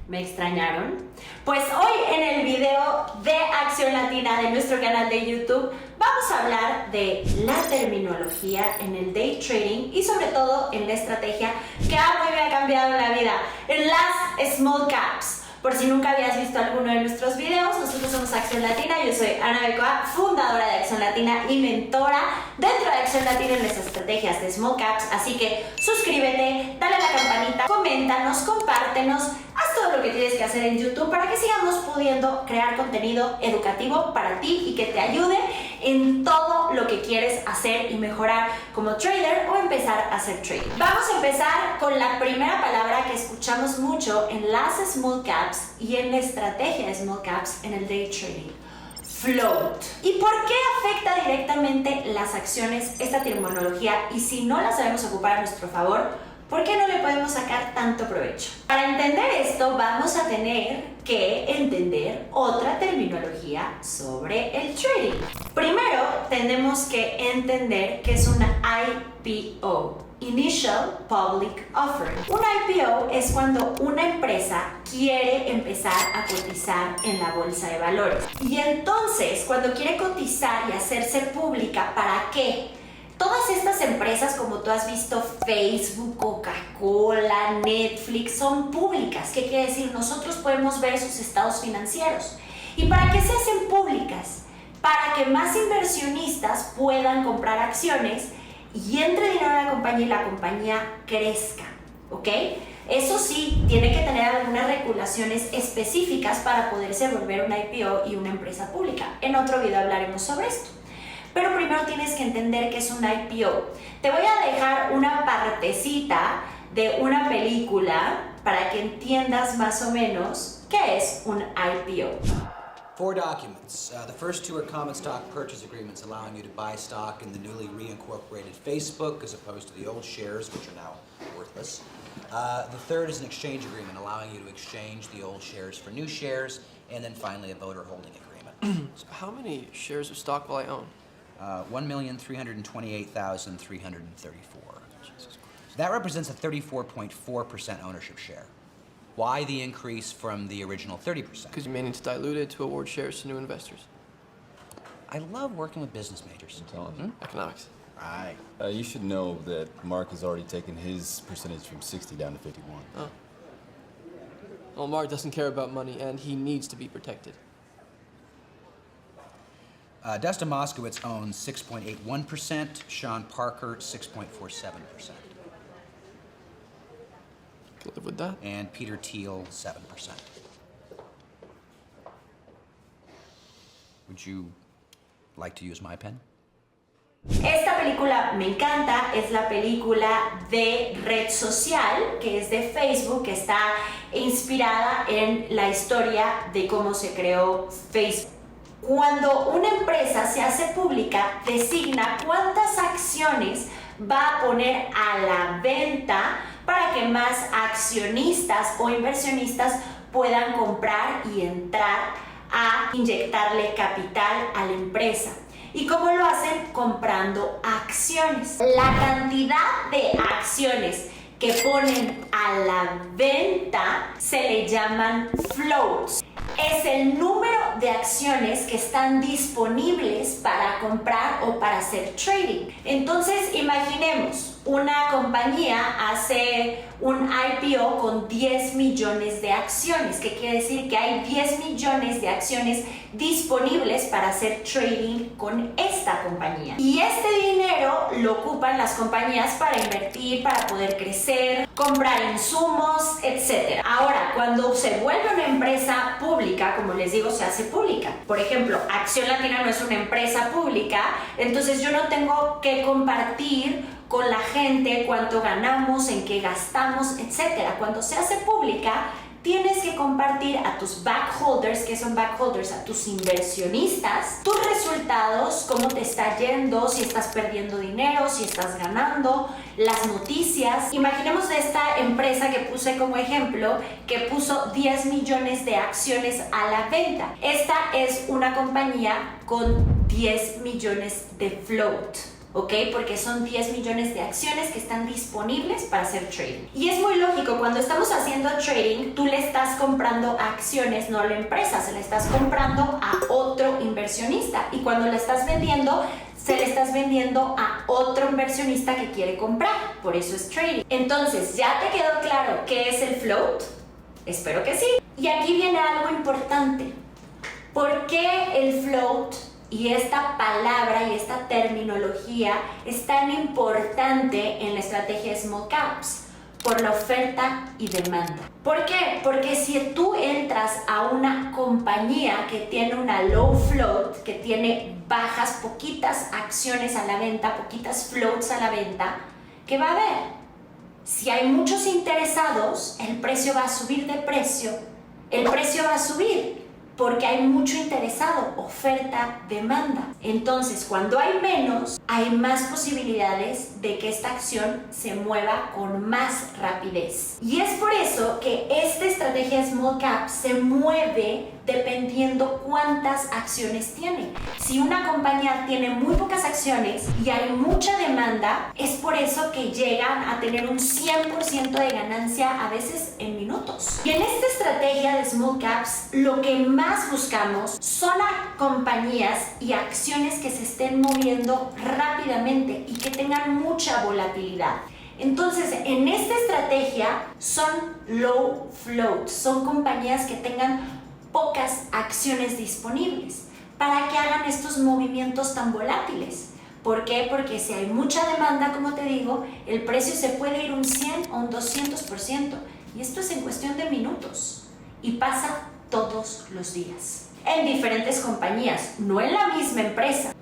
¿Me extrañaron? Pues hoy en el video de Acción Latina de nuestro canal de YouTube vamos a hablar de la terminología en el day trading y sobre todo en la estrategia que a mí me ha cambiado la vida, en las small caps. Por si nunca habías visto alguno de nuestros videos, nosotros somos Acción Latina, yo soy Ana Becoa, fundadora de Acción Latina y mentora dentro de Acción Latina en las estrategias de small caps, así que suscríbete, dale a la campanita, coméntanos, compártenos, haz todo lo que tienes que hacer en YouTube para que sigamos pudiendo crear contenido educativo para ti y que te ayude en todo lo que quieres hacer y mejorar como trader o empezar a hacer trading. Vamos a empezar con la primera palabra que escuchamos mucho en las small caps y en la estrategia de small caps en el day trading. Float. ¿Y por qué afecta directamente las acciones esta terminología? Y si no la sabemos ocupar a nuestro favor, ¿por qué no le podemos sacar tanto provecho? Para entender esto vamos a tener que entender otra terminología sobre el trading. Primero tenemos que entender que es una IPO, Initial Public Offering. Un IPO es cuando una empresa quiere empezar a cotizar en la bolsa de valores. Y entonces cuando quiere cotizar y hacerse pública, ¿para qué? Todas estas empresas, como tú has visto, Facebook, Coca-Cola, Netflix, son públicas. ¿Qué quiere decir? Nosotros podemos ver sus estados financieros. ¿Y para qué se hacen públicas? Para que más inversionistas puedan comprar acciones y entre dinero a la compañía y la compañía crezca, ¿ok? Eso sí, tiene que tener algunas regulaciones específicas para poderse volver una IPO y una empresa pública. En otro video hablaremos sobre esto. Pero primero tienes que entender qué es un IPO. Te voy a dejar una partecita de una película para que entiendas más o menos qué es un IPO. Four documents. The first two are common stock purchase agreements allowing you to buy stock in the newly reincorporated Facebook as opposed to the old shares, which are now worthless. The third is an exchange agreement allowing you to exchange the old shares for new shares, and then finally a voter holding agreement. So how many shares of stock will I own? 1,328,334. That represents a 34.4% ownership share. Why the increase from the original 30%? Because you may need to dilute it to award shares to new investors. I love working with business majors. Economics. Right. You should know that Mark has already taken his percentage from 60 down to 51. Oh. Well, Mark doesn't care about money, and he needs to be protected. Dustin Moskowitz owns 6.81%, Sean Parker 6.47%, Can live with that. and Peter Thiel 7%. Would you like to use my pen? Esta película me encanta, es la película de red social, que es de Facebook, que está inspirada en la historia de cómo se creó Facebook. Cuando una empresa se hace pública, designa cuántas acciones va a poner a la venta para que más accionistas o inversionistas puedan comprar y entrar a inyectarle capital a la empresa. ¿Y cómo lo hacen? Comprando acciones. La cantidad de acciones que ponen a la venta se le llaman floats. Es el número de acciones que están disponibles para comprar o para hacer trading. Entonces, imaginemos, una compañía hace un IPO con 10 millones de acciones, que quiere decir que hay 10 millones de acciones disponibles para hacer trading con esta compañía. Y este dinero lo ocupan las compañías para invertir, para poder crecer, comprar insumos, etc. Ahora, cuando se vuelve una empresa pública, como les digo, se hace pública. Por ejemplo, Acción Latina no es una empresa pública, entonces yo no tengo que compartir con la gente cuánto ganamos, en qué gastamos, etc. Cuando se hace pública, tienes que compartir a tus backholders, que son backholders, a tus inversionistas, tus resultados, cómo te está yendo, si estás perdiendo dinero, si estás ganando, las noticias. Imaginemos de esta empresa que puse como ejemplo, que puso 10 millones de acciones a la venta. Esta es una compañía con 10 millones de float. ¿ok? Porque son 10 millones de acciones que están disponibles para hacer trading. Y es muy lógico, cuando estamos haciendo trading, tú le estás comprando acciones, no a la empresa, se le estás comprando a otro inversionista. Y cuando le estás vendiendo, se le estás vendiendo a otro inversionista que quiere comprar. Por eso es trading. Entonces, ¿ya te quedó claro qué es el float? Espero que sí. Y aquí viene algo importante. ¿Por qué el float y esta palabra y esta terminología es tan importante en la estrategia Small Caps? Por la oferta y demanda. ¿Por qué? Porque si tú entras a una compañía que tiene una low float, que tiene bajas, poquitas acciones a la venta, poquitas floats a la venta, ¿qué va a haber? Si hay muchos interesados, el precio va a subir de precio. El precio va a subir porque hay mucho interesado, oferta, demanda. Entonces, cuando hay menos, hay más posibilidades de que esta acción se mueva con más rapidez. Y es por eso que esta estrategia Small Cap se mueve dependiendo cuántas acciones tiene. Si una compañía tiene muy pocas acciones y hay mucha demanda, es por eso que llegan a tener un 100% de ganancia a veces en minutos. Y en esta estrategia de Small Caps, lo que más buscamos son a compañías y acciones que se estén moviendo rápidamente y que tengan mucha volatilidad. Entonces, en esta estrategia son low float, son compañías que tengan pocas acciones disponibles para que hagan estos movimientos tan volátiles. ¿Por qué? Porque si hay mucha demanda, como te digo, el precio se puede ir un 100 o un 200%. Y esto es en cuestión de minutos. Y pasa todos los días. En diferentes compañías, no en la misma empresa.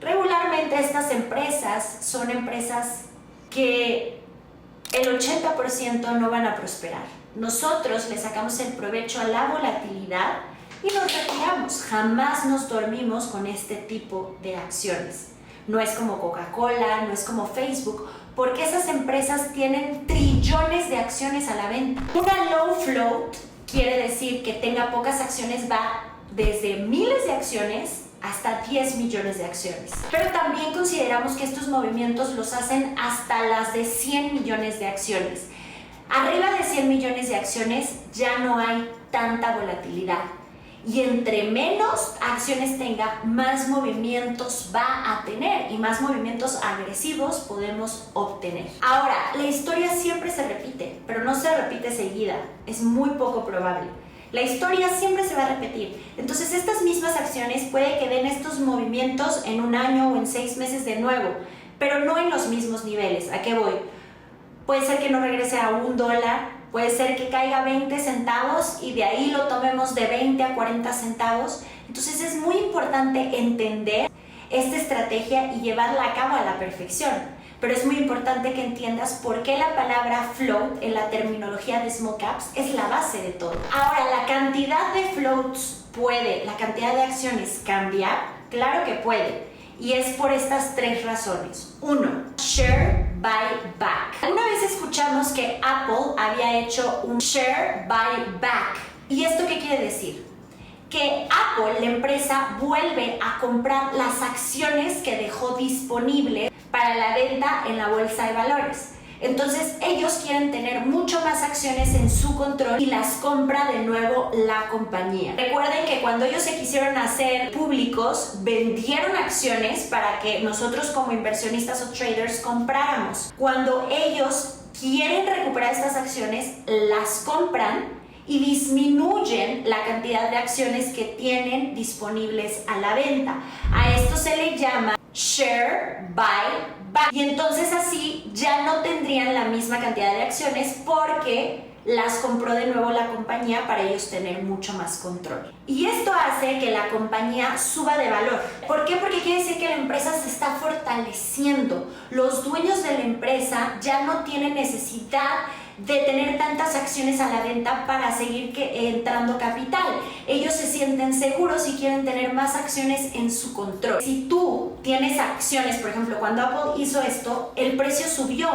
Regularmente estas empresas son empresas que el 80% no van a prosperar. Nosotros le sacamos el provecho a la volatilidad y nos retiramos. Jamás nos dormimos con este tipo de acciones. No es como Coca-Cola, no es como Facebook, porque esas empresas tienen trillones de acciones a la venta. Una low float quiere decir que tenga pocas acciones, va desde miles de acciones hasta 10 millones de acciones. Pero también consideramos que estos movimientos los hacen hasta las de 100 millones de acciones. Arriba de 100 millones de acciones ya no hay tanta volatilidad. Y entre menos acciones tenga, más movimientos va a tener y más movimientos agresivos podemos obtener. Ahora, la historia siempre se repite, pero no se repite seguida. Es muy poco probable. La historia siempre se va a repetir. Entonces, estas mismas acciones puede que den estos movimientos en un año o en 6 meses de nuevo, pero no en los mismos niveles. ¿A qué voy? Puede ser que no regrese a $1, puede ser que caiga 20 centavos y de ahí lo tomemos de 20 a 40 centavos. Entonces es muy importante entender esta estrategia y llevarla a cabo a la perfección. Pero es muy importante que entiendas por qué la palabra float en la terminología de Small Caps es la base de todo. Ahora, ¿la cantidad de floats la cantidad de acciones cambiar? Claro que puede. Y es por estas 3 razones. 1. Share buy back. Alguna vez escuchamos que Apple había hecho un share buy back. ¿Y esto qué quiere decir? Que Apple, la empresa, vuelve a comprar las acciones que dejó disponibles para la venta en la bolsa de valores. Entonces ellos quieren tener mucho más acciones en su control y las compra de nuevo la compañía. Recuerden que cuando ellos se quisieron hacer públicos, vendieron acciones para que nosotros como inversionistas o traders compráramos. Cuando ellos quieren recuperar estas acciones, las compran y disminuyen la cantidad de acciones que tienen disponibles a la venta. A esto se le llama share buy back. Y entonces así ya no tendrían la misma cantidad de acciones porque las compró de nuevo la compañía para ellos tener mucho más control. Y esto hace que la compañía suba de valor. ¿Por qué? Porque quiere decir que la empresa se está fortaleciendo. Los dueños de la empresa ya no tienen necesidad de tener tantas acciones a la venta para seguir entrando capital. Ellos se sienten seguros y quieren tener más acciones en su control. Si tú tienes acciones, por ejemplo, cuando Apple hizo esto, el precio subió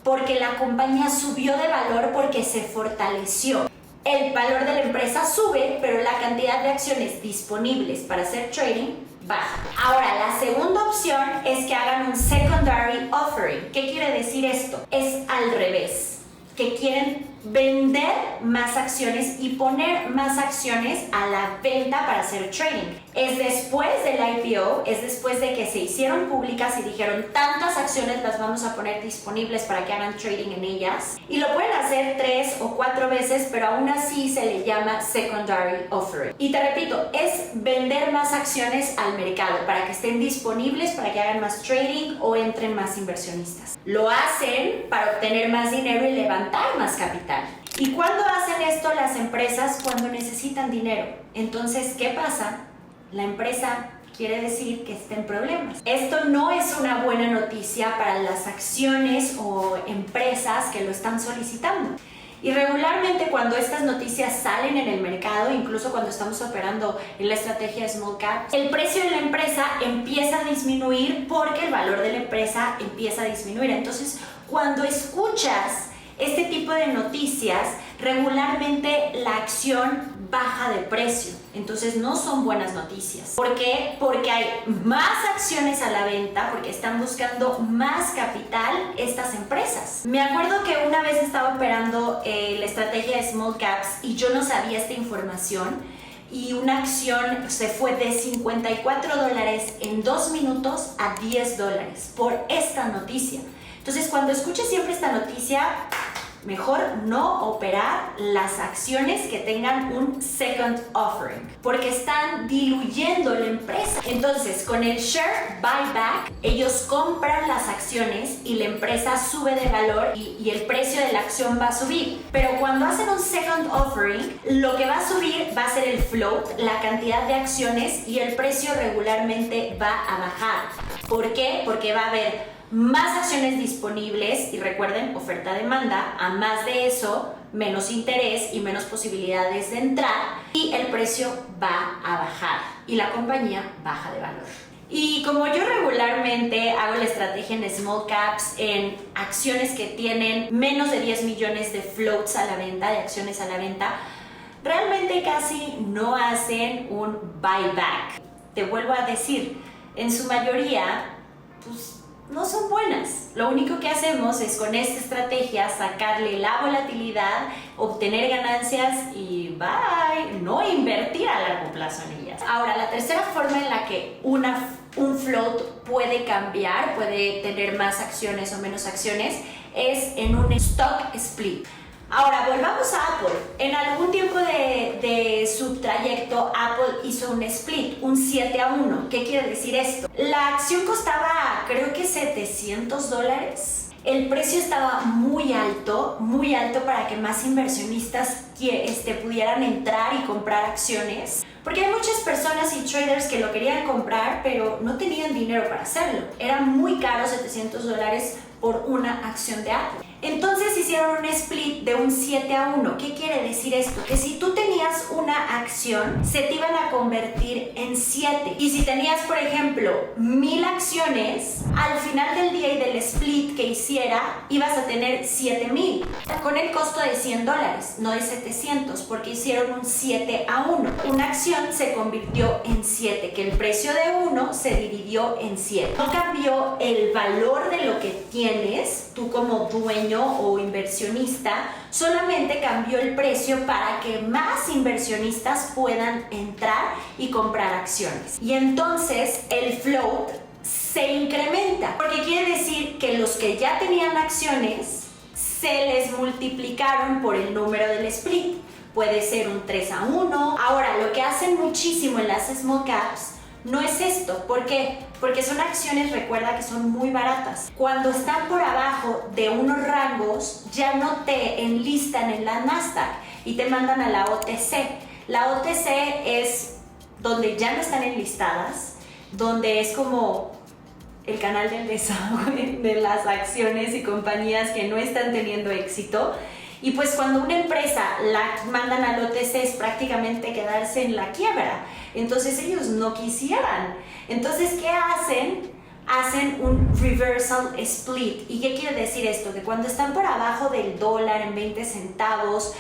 porque la compañía subió de valor porque se fortaleció. El valor de la empresa sube, pero la cantidad de acciones disponibles para hacer trading baja. Ahora, la segunda opción es que hagan un secondary offering. ¿Qué quiere decir esto? Es al revés, que quieren vender más acciones y poner más acciones a la venta para hacer trading. Es después del IPO, es después de que se hicieron públicas y dijeron tantas acciones las vamos a poner disponibles para que hagan trading en ellas, y lo pueden hacer 3 o 4 veces, pero aún así se le llama secondary offering. Y te repito, es vender más acciones al mercado para que estén disponibles para que hagan más trading o entren más inversionistas. Lo hacen para obtener más dinero y levantar más capital. ¿Y cuándo hacen esto las empresas? Cuando necesitan dinero. Entonces, ¿qué pasa? La empresa quiere decir que está en problemas. Esto no es una buena noticia para las acciones o empresas que lo están solicitando. Y regularmente cuando estas noticias salen en el mercado, incluso cuando estamos operando en la estrategia de Small Cap, el precio de la empresa empieza a disminuir porque el valor de la empresa empieza a disminuir. Entonces, cuando escuchas este tipo de noticias, regularmente la acción baja de precio. Entonces no son buenas noticias. ¿Por qué? Porque hay más acciones a la venta, porque están buscando más capital estas empresas. Me acuerdo que una vez estaba operando la estrategia de Small Caps y yo no sabía esta información, y una acción se fue de $54 en 2 minutos a $10 por esta noticia. Entonces, cuando escuches siempre esta noticia, mejor no operar las acciones que tengan un second offering, porque están diluyendo la empresa. Entonces, con el share buyback, ellos compran las acciones y la empresa sube de valor y el precio de la acción va a subir. Pero cuando hacen un second offering, lo que va a subir va a ser el float, la cantidad de acciones, y el precio regularmente va a bajar. ¿Por qué? Porque va a haber más acciones disponibles, y recuerden, oferta-demanda, a más de eso, menos interés y menos posibilidades de entrar, y el precio va a bajar y la compañía baja de valor. Y como yo regularmente hago la estrategia en Small Caps en acciones que tienen menos de 10 millones de floats a la venta, de acciones a la venta, realmente casi no hacen un buyback. Te vuelvo a decir, en su mayoría, pues no son buenas. Lo único que hacemos es con esta estrategia sacarle la volatilidad, obtener ganancias y bye, no invertir a largo plazo en ellas. Ahora, la tercera forma en la que un float puede cambiar, puede tener más acciones o menos acciones, es en un stock split. Ahora, volvamos a Apple. En algún tiempo de su trayecto, Apple hizo un split, un 7-1. ¿Qué quiere decir esto? La acción costaba, creo que $700. El precio estaba muy alto para que más inversionistas pudieran entrar y comprar acciones. Porque hay muchas personas y traders que lo querían comprar, pero no tenían dinero para hacerlo. Era muy caro, $700 por una acción de Apple. Entonces hicieron un split de un 7-1. ¿Qué quiere decir esto? Que si tú tenías una acción, se te iban a convertir en 7. Y si tenías, por ejemplo, 1000 acciones, al final del día y del split que hiciera, ibas a tener 7000. Con el costo de $100, no de 700, porque hicieron un 7-1. Una acción se convirtió en 7, que el precio de 1 se dividió en 7. No cambió el valor de lo que tienes, tú como dueño o inversionista, solamente cambió el precio para que más inversionistas puedan entrar y comprar acciones. Y entonces el float se incrementa, porque quiere decir que los que ya tenían acciones se les multiplicaron por el número del split. Puede ser un 3-1. Ahora, lo que hacen muchísimo en las small caps no es esto. ¿Por qué? Porque son acciones, recuerda, que son muy baratas. Cuando están por abajo de unos rangos, ya no te enlistan en la Nasdaq y te mandan a la OTC. La OTC es donde ya no están enlistadas, donde es como el canal del desagüe de las acciones y compañías que no están teniendo éxito. Y pues cuando una empresa la mandan al OTC es prácticamente quedarse en la quiebra. Entonces ellos no quisieran. Entonces, ¿qué hacen? hacen un reversal split. ¿Y qué quiere decir esto? Que cuando están por abajo del dólar en 20 centavos,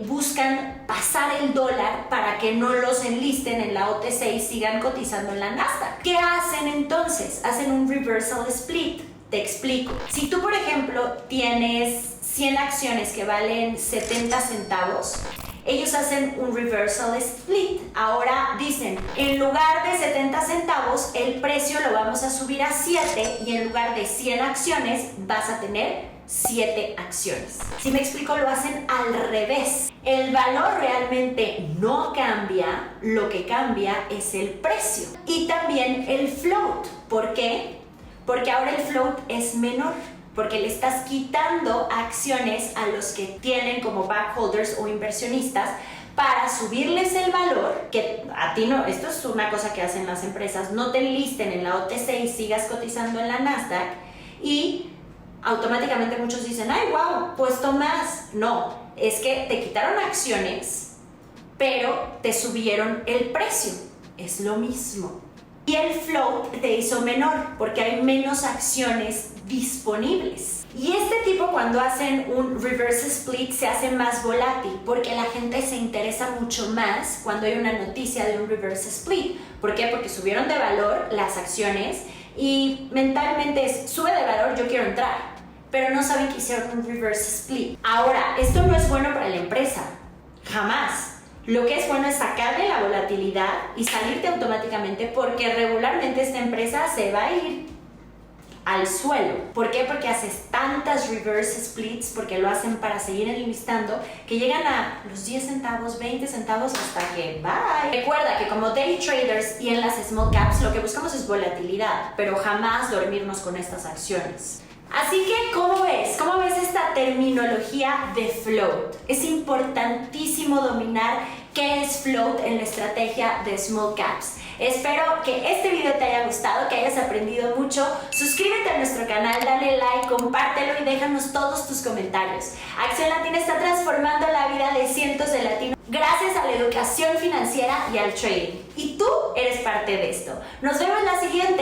buscan pasar el dólar para que no los enlisten en la OTC y sigan cotizando en la Nasdaq. ¿Qué hacen entonces? Hacen un reversal split. Te explico. Si tú, por ejemplo, tienes 100 acciones que valen 70 centavos, ellos hacen un reversal split. Ahora dicen, en lugar de 70 centavos, el precio lo vamos a subir a 7 y en lugar de 100 acciones vas a tener 7 acciones. Si me explico, lo hacen al revés. El valor realmente no cambia, lo que cambia es el precio. Y también el float. ¿Por qué? Porque ahora el float es menor, porque le estás quitando acciones a los que tienen como backholders o inversionistas para subirles el valor, que a ti no, esto es una cosa que hacen las empresas, no te enlisten en la OTC y sigas cotizando en la Nasdaq y automáticamente muchos dicen, ay, wow, puesto más. No, es que te quitaron acciones, pero te subieron el precio. Es lo mismo. Y el float te hizo menor porque hay menos acciones disponibles. Y este tipo, cuando hacen un reverse split, se hace más volátil porque la gente se interesa mucho más cuando hay una noticia de un reverse split. ¿Por qué? Porque subieron de valor las acciones y mentalmente es, sube de valor, yo quiero entrar, pero no saben que hicieron un reverse split. Ahora, esto no es bueno para la empresa, jamás. Lo que es bueno es sacarle la volatilidad y salirte automáticamente, porque regularmente esta empresa se va a ir al suelo. ¿Por qué? Porque haces tantas reverse splits, porque lo hacen para seguir enlistando, que llegan a los 10 centavos, 20 centavos hasta que bye. Recuerda que como day traders y en las small caps lo que buscamos es volatilidad, pero jamás dormirnos con estas acciones. Así que, ¿cómo ves? ¿Cómo ves esta terminología de float? Es importantísimo dominar qué es float en la estrategia de small caps. Espero que este video te haya gustado, que hayas aprendido mucho. Suscríbete a nuestro canal, dale like, compártelo y déjanos todos tus comentarios. Acción Latina está transformando la vida de cientos de latinos gracias a la educación financiera y al trading. Y tú eres parte de esto. Nos vemos en la siguiente.